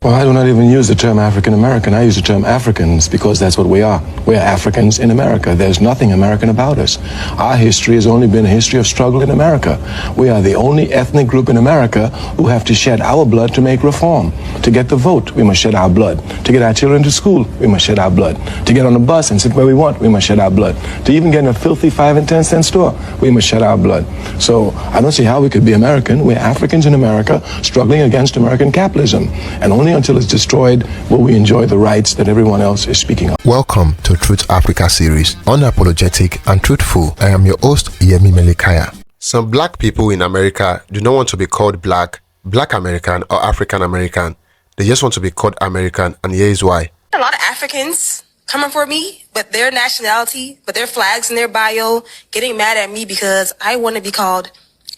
Well, I do not even use the term African American. I use the term Africans because that's what we are. We are Africans in America. There's nothing American about us. Our history has only been a history of struggle in America. We are the only ethnic group in America who have to shed our blood to make reform. To get the vote, we must shed our blood. To get our children to school, we must shed our blood. To get on the bus and sit where we want, we must shed our blood. To even get in a filthy 5 and 10 cent store, we must shed our blood. So I don't see how we could be American. We're Africans in America struggling against American capitalism. And only until it's destroyed will we enjoy the rights that everyone else is speaking of. Welcome to Truth Africa series, unapologetic and truthful. I am your host, Yemi Melikaya. Some black people in America do not want to be called black American, or African American. They just want to be called American, and here is why. A lot of Africans coming for me with their nationality, with their flags in their bio, getting mad at me because I want to be called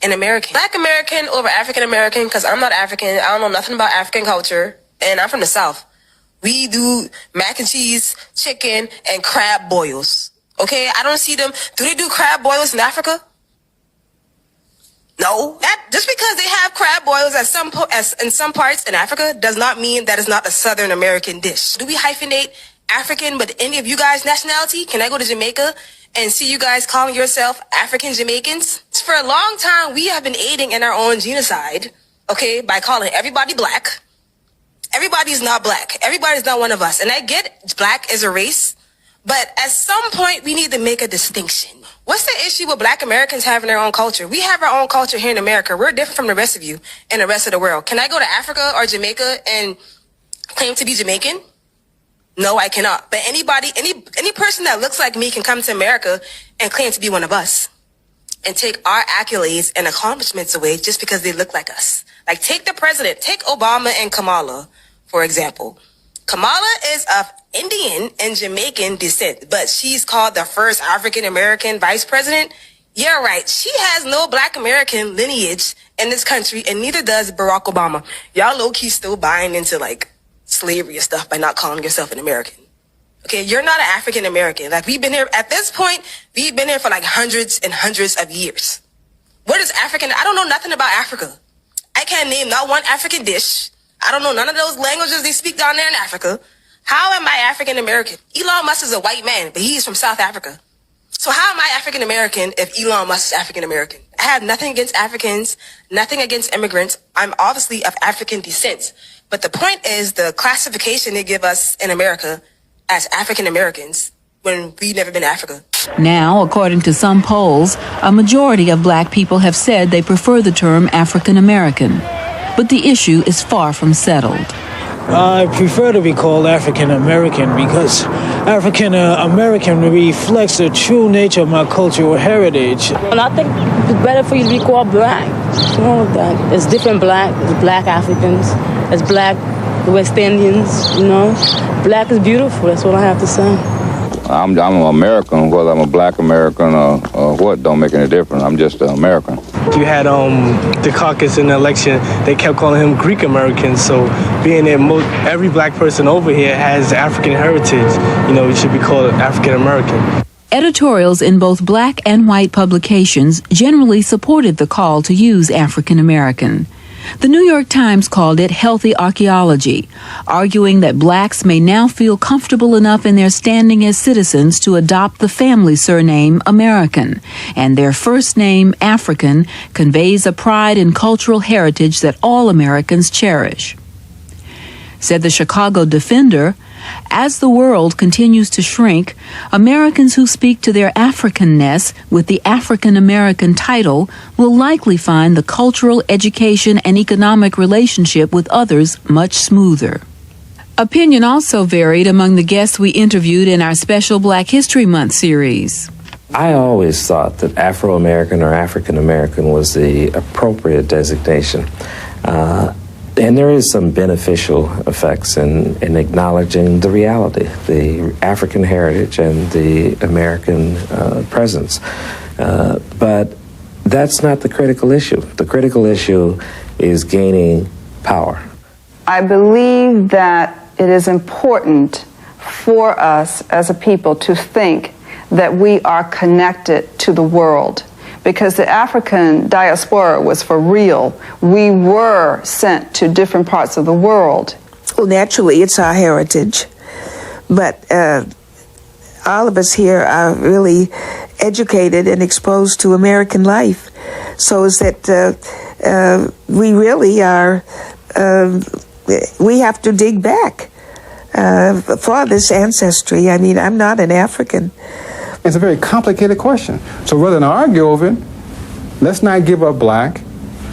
an American. Black American over African American, because I'm not African. I don't know nothing about African culture, and I'm from the South. We do mac and cheese, chicken, and crab boils. Okay, I don't see them. Do they do crab boils in Africa? No. That just because they have crab boils in some parts in Africa does not mean that it's not a Southern American dish. Do we hyphenate African with any of you guys' nationality? Can I go to Jamaica and see you guys calling yourself African Jamaicans? For a long time, we have been aiding in our own genocide, okay, by calling everybody black. Everybody's not black. Everybody's not one of us. And I get black as a race, but at some point, we need to make a distinction. What's the issue with black Americans having their own culture? We have our own culture here in America. We're different from the rest of you and the rest of the world. Can I go to Africa or Jamaica and claim to be Jamaican? No, I cannot. But any person that looks like me can come to America and claim to be one of us and take our accolades and accomplishments away just because they look like us. Like, take the president, take Obama and Kamala, for example. Kamala is of Indian and Jamaican descent, but she's called the first African-American vice president. Yeah, right. She has no black American lineage in this country, and neither does Barack Obama. Y'all low-key still buying into, like, slavery and stuff by not calling yourself an American. Okay, you're not an African American. Like, we've been here, at this point, we've been here for like hundreds and hundreds of years. What is African? I don't know nothing about Africa. I can't name not one African dish. I don't know none of those languages they speak down there in Africa. How am I African American? Elon Musk is a white man, but he's from South Africa. So how am I African American if Elon Musk is African American? I have nothing against Africans, nothing against immigrants. I'm obviously of African descent. But the point is the classification they give us in America as African Americans when we've never been to Africa. Now, according to some polls, a majority of black people have said they prefer the term African American. But the issue is far from settled. I prefer to be called African American because African American reflects the true nature of my cultural heritage. And I think it's better for you to be called black. What's wrong with that? It's different black. There's black Africans. There's black West Indians, you know. Black is beautiful. That's what I have to say. I'm an American, whether I'm a black American or what, don't make any difference. I'm just an American. You had the caucus in the election, they kept calling him Greek American, so being that every black person over here has African heritage, you know, it should be called African American. Editorials in both black and white publications generally supported the call to use African American. The New York Times called it healthy archaeology, arguing that blacks may now feel comfortable enough in their standing as citizens to adopt the family surname American, and their first name, African, conveys a pride in cultural heritage that all Americans cherish. Said the Chicago Defender, as the world continues to shrink, Americans who speak to their Africanness with the African American title will likely find the cultural, education, and economic relationship with others much smoother. Opinion also varied among the guests we interviewed in our special Black History Month series. I always thought that Afro-American or African American was the appropriate designation. And there is some beneficial effects in acknowledging the reality, the African heritage and the American presence. But that's not the critical issue. The critical issue is gaining power. I believe that it is important for us as a people to think that we are connected to the world. Because the African diaspora was for real. We were sent to different parts of the world. Well, naturally, it's our heritage. But all of us here are really educated and exposed to American life. So is that we really are, we have to dig back for this ancestry. I mean, I'm not an African. It's a very complicated question. So rather than argue over it, let's not give up black,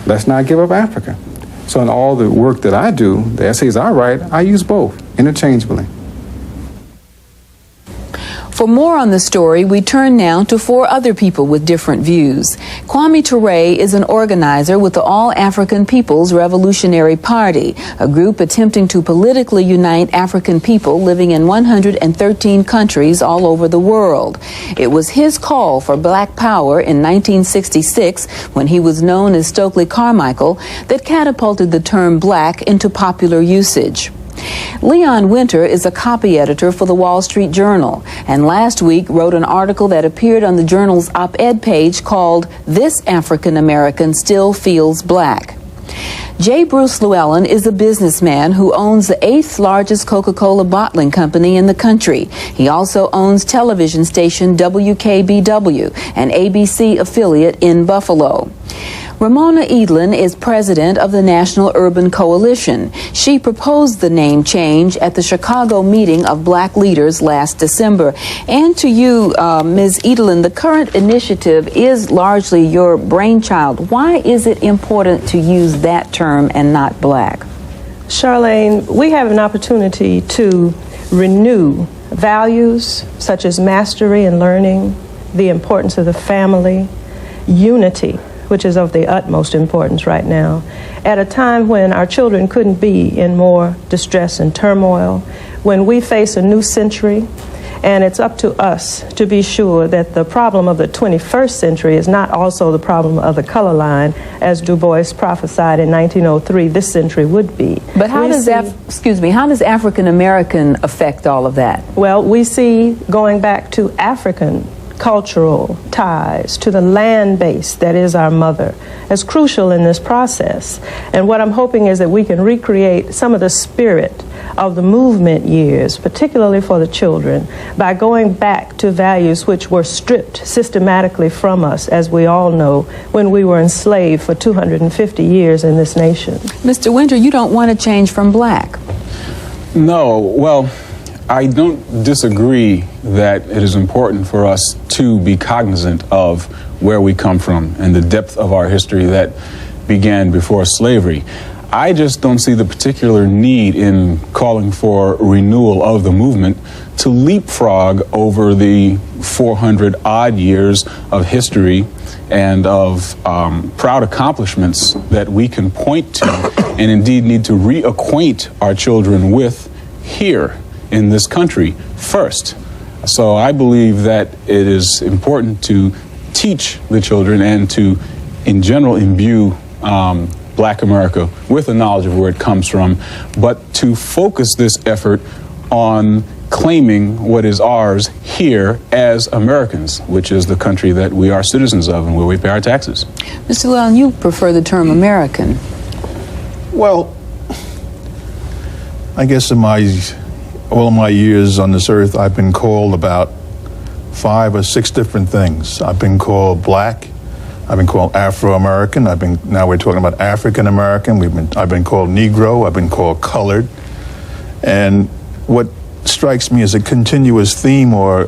let's not give up Africa. So in all the work that I do, the essays I write, I use both interchangeably. For more on the story, we turn now to 4 other people with different views. Kwame Toure is an organizer with the All African People's Revolutionary Party, a group attempting to politically unite African people living in 113 countries all over the world. It was his call for black power in 1966, when he was known as Stokely Carmichael, that catapulted the term black into popular usage. Leon Winter is a copy editor for the Wall Street Journal, and last week wrote an article that appeared on the journal's op-ed page called "This African American Still Feels Black." J. Bruce Llewellyn is a businessman who owns the 8th largest Coca-Cola bottling company in the country. He also owns television station WKBW, an ABC affiliate in Buffalo. Ramona Edlin is president of the National Urban Coalition. She proposed the name change at the Chicago meeting of black leaders last December. And to you, Ms. Edlin, the current initiative is largely your brainchild. Why is it important to use that term and not black? Charlene, we have an opportunity to renew values such as mastery and learning, the importance of the family, unity, which is of the utmost importance right now, at a time when our children couldn't be in more distress and turmoil, when we face a new century, and it's up to us to be sure that the problem of the 21st century is not also the problem of the color line, as Du Bois prophesied in 1903 this century would be. But how does how does African American affect all of that? Well, we see, going back to African cultural ties to the land base that is our mother as crucial in this process. And what I'm hoping is that we can recreate some of the spirit of the movement years, particularly for the children, by going back to values which were stripped systematically from us, as we all know, when we were enslaved for 250 years in this nation. Mr. Winter, you don't want to change from black. No, well, I don't disagree that it is important for us to be cognizant of where we come from and the depth of our history that began before slavery. I just don't see the particular need in calling for renewal of the movement to leapfrog over the 400 odd years of history and of proud accomplishments that we can point to and indeed need to reacquaint our children with here in this country first. So I believe that it is important to teach the children and to, in general, imbue Black America with the knowledge of where it comes from, but to focus this effort on claiming what is ours here as Americans, which is the country that we are citizens of and where we pay our taxes. Mr. Llewellyn, you prefer the term American. Well, I guess in all of my years on this earth, I've been called about 5 or 6 different things. I've been called black. I've been called Afro-American. Now we're talking about African-American. I've been called Negro. I've been called colored. And what strikes me as a continuous theme or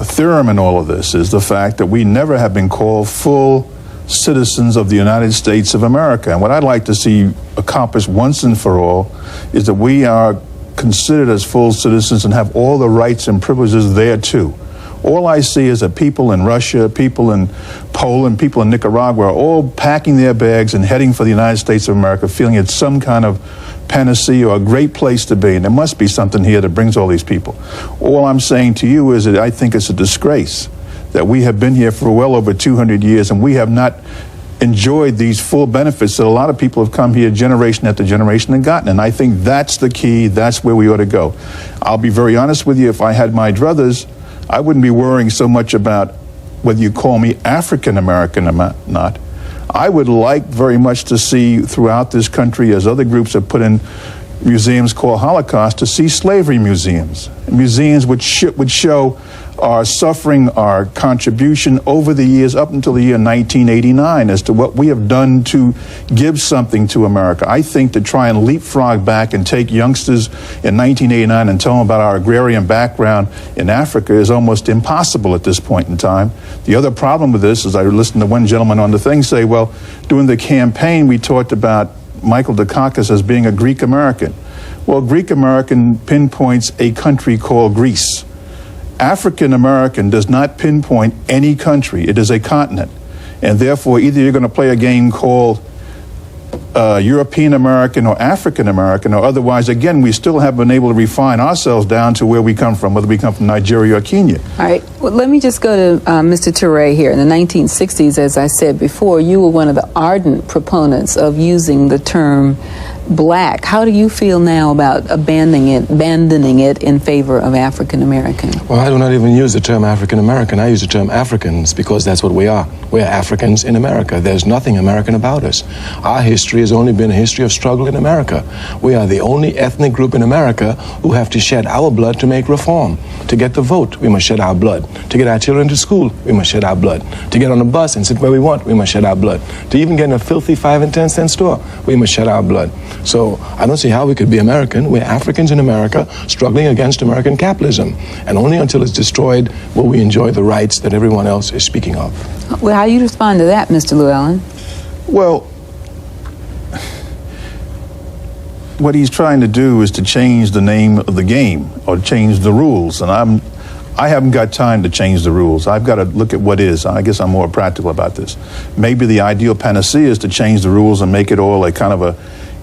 theorem in all of this is the fact that we never have been called full citizens of the United States of America. And what I'd like to see accomplished once and for all is that we are considered as full citizens and have all the rights and privileges there too. All I see is that people in Russia, people in Poland, people in Nicaragua are all packing their bags and heading for the United States of America, feeling it's some kind of panacea or a great place to be, and there must be something here that brings all these people. All I'm saying to you is that I think it's a disgrace that we have been here for well over 200 years and we have not enjoyed these full benefits that a lot of people have come here generation after generation and gotten. And I think that's the key. That's where we ought to go. I'll be very honest with you. If I had my druthers, I wouldn't be worrying so much about whether you call me African American or not. I would like very much to see throughout this country, as other groups have put in museums called Holocaust to see slavery museums, museums which would show our suffering, our contribution over the years up until the year 1989 as to what we have done to give something to America. I think to try and leapfrog back and take youngsters in 1989 and tell them about our agrarian background in Africa is almost impossible at this point in time. The other problem with this is I listened to one gentleman on the thing say, well, during the campaign we talked about Michael Dukakis as being a Greek American. Well, Greek American pinpoints a country called Greece. African American does not pinpoint any country. It is a continent. And therefore, either you're going to play a game called European American or African American, or otherwise, again, we still haven't been able to refine ourselves down to where we come from, whether we come from Nigeria or Kenya. All right. Well, let me just go to Mr. Toure here. In the 1960s, as I said before, you were one of the ardent proponents of using the term black. How do you feel now about abandoning it in favor of African American? Well, I do not even use the term African American. I use the term Africans because that's what we are. We're Africans in America. There's nothing American about us. Our history has only been a history of struggle in America. We are the only ethnic group in America who have to shed our blood to make reform. To get the vote, we must shed our blood. To get our children to school, we must shed our blood. To get on a bus and sit where we want, we must shed our blood. To even get in a filthy 5 and 10 cent store, we must shed our blood. So I don't see how we could be American. We're Africans in America struggling against American capitalism. And only until it's destroyed will we enjoy the rights that everyone else is speaking of. Well, how do you respond to that, Mr. Llewellyn? Well, what he's trying to do is to change the name of the game or change the rules. And I haven't got time to change the rules. I've got to look at what is. I guess I'm more practical about this. Maybe the ideal panacea is to change the rules and make it all a kind of a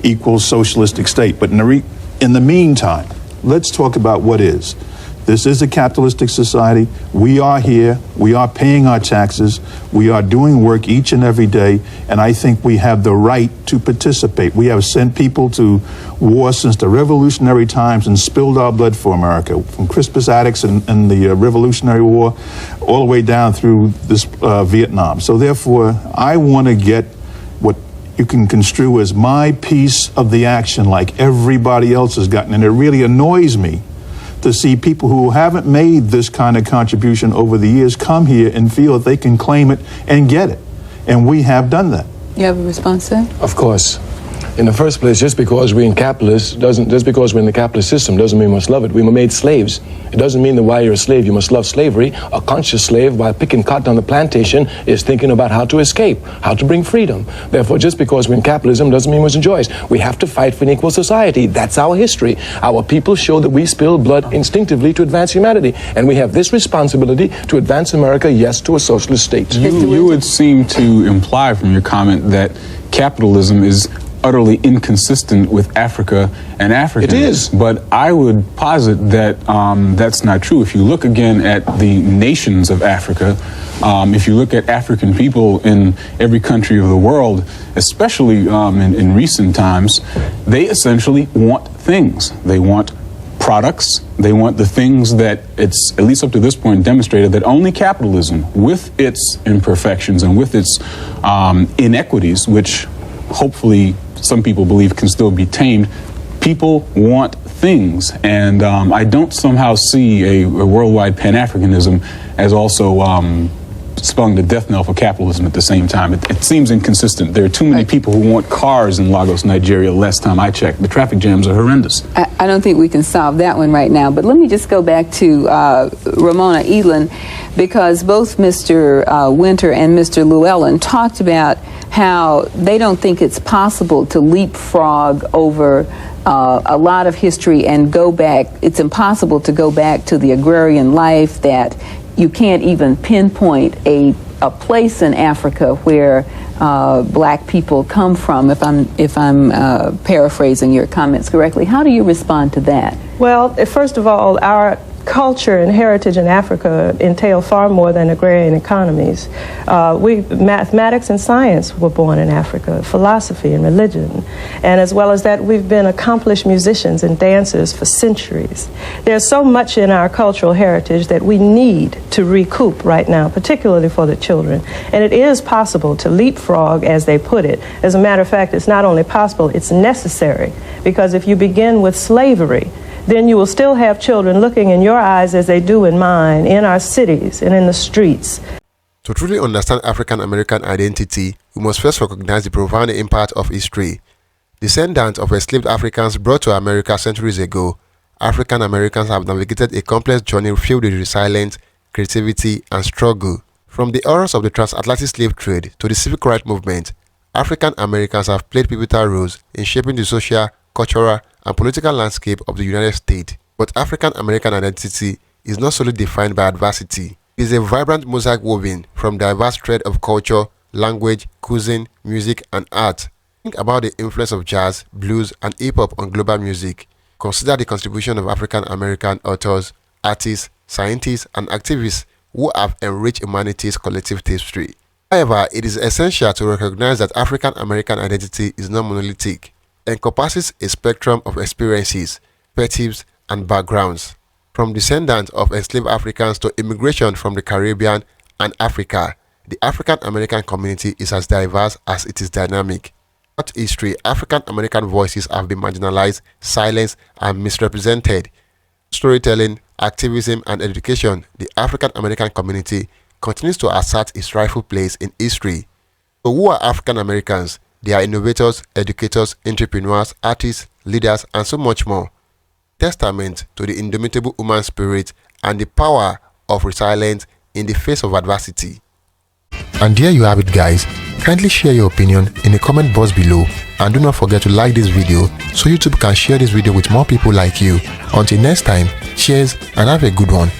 equal socialistic state. But in the meantime, let's talk about what is. This is a capitalistic society. We are here. We are paying our taxes. We are doing work each and every day. And I think we have the right to participate. We have sent people to war since the revolutionary times and spilled our blood for America, from Crispus Attucks and the Revolutionary War all the way down through this Vietnam. So therefore, I want to get what you can construe as my piece of the action like everybody else has gotten. And it really annoys me to see people who haven't made this kind of contribution over the years come here and feel that they can claim it and get it. And we have done that. You have a response, sir? Of course. In the first place, just because we're in just because we're in the capitalist system doesn't mean we must love it. We were made slaves. It doesn't mean that while you're a slave, you must love slavery. A conscious slave, while picking cotton on the plantation, is thinking about how to escape, how to bring freedom. Therefore, just because we're in capitalism doesn't mean we must enjoy it. We have to fight for an equal society. That's our history. Our people show that we spill blood instinctively to advance humanity. And we have this responsibility to advance America, yes, to a socialist state. You would seem to imply from your comment that capitalism is utterly inconsistent with Africa and Africans. It is. But I would posit that that's not true. If you look again at the nations of Africa, if you look at African people in every country of the world, especially in recent times, they essentially want things. They want products. They want the things that it's, at least up to this point, demonstrated that only capitalism, with its imperfections and with its inequities, which hopefully some people believe can still be tamed, people want things. And I don't somehow see a worldwide pan-Africanism as also spelling the death knell for capitalism at the same time. It seems inconsistent. There are too many people who want cars in Lagos, Nigeria, last time I checked. The traffic jams are horrendous. I don't think we can solve that one right now, but let me just go back to Ramona Edelin, because both Mr. Winter and Mr. Llewellyn talked about how they don't think it's possible to leapfrog over a lot of history and go back. It's impossible to go back to the agrarian life, that you can't even pinpoint a place in Africa where black people come from, if I'm paraphrasing your comments correctly. How do you respond to that? Well, first of all, our culture and heritage in Africa entail far more than agrarian economies. Mathematics and science were born in Africa, philosophy and religion. And as well as that, we've been accomplished musicians and dancers for centuries. There's so much in our cultural heritage that we need to recoup right now, particularly for the children. And it is possible to leapfrog, as they put it. As a matter of fact, it's not only possible, it's necessary. Because if you begin with slavery, then you will still have children looking in your eyes as they do in mine, in our cities and in the streets. To truly understand African American identity, we must first recognize the profound impact of history. Descendants of enslaved Africans brought to America centuries ago, African Americans have navigated a complex journey filled with resilience, creativity, and struggle. From the horrors of the transatlantic slave trade to the civil rights movement, African Americans have played pivotal roles in shaping the social, cultural, and political landscape of the United States. But African American identity is not solely defined by adversity. It is a vibrant mosaic woven from diverse threads of culture, language, cuisine, music, and art. Think about the influence of jazz, blues, and hip-hop on global music. Consider the contribution of African American authors, artists, scientists, and activists who have enriched humanity's collective tapestry. However, it is essential to recognize that African American identity is not monolithic. It encompasses a spectrum of experiences, perspectives, and backgrounds. From descendants of enslaved Africans to immigration from the Caribbean and Africa, the African American community is as diverse as it is dynamic. Throughout history, African American voices have been marginalized, silenced, and misrepresented. Storytelling, activism, and education, the African American community continues to assert its rightful place in history. So who are African Americans? They are innovators, educators, entrepreneurs, artists, leaders, and so much more. Testament to the indomitable human spirit and the power of resilience in the face of adversity. And there you have it, guys. Kindly share your opinion in the comment box below, and do not forget to like this video so YouTube can share this video with more people like you. Until next time, cheers and have a good one.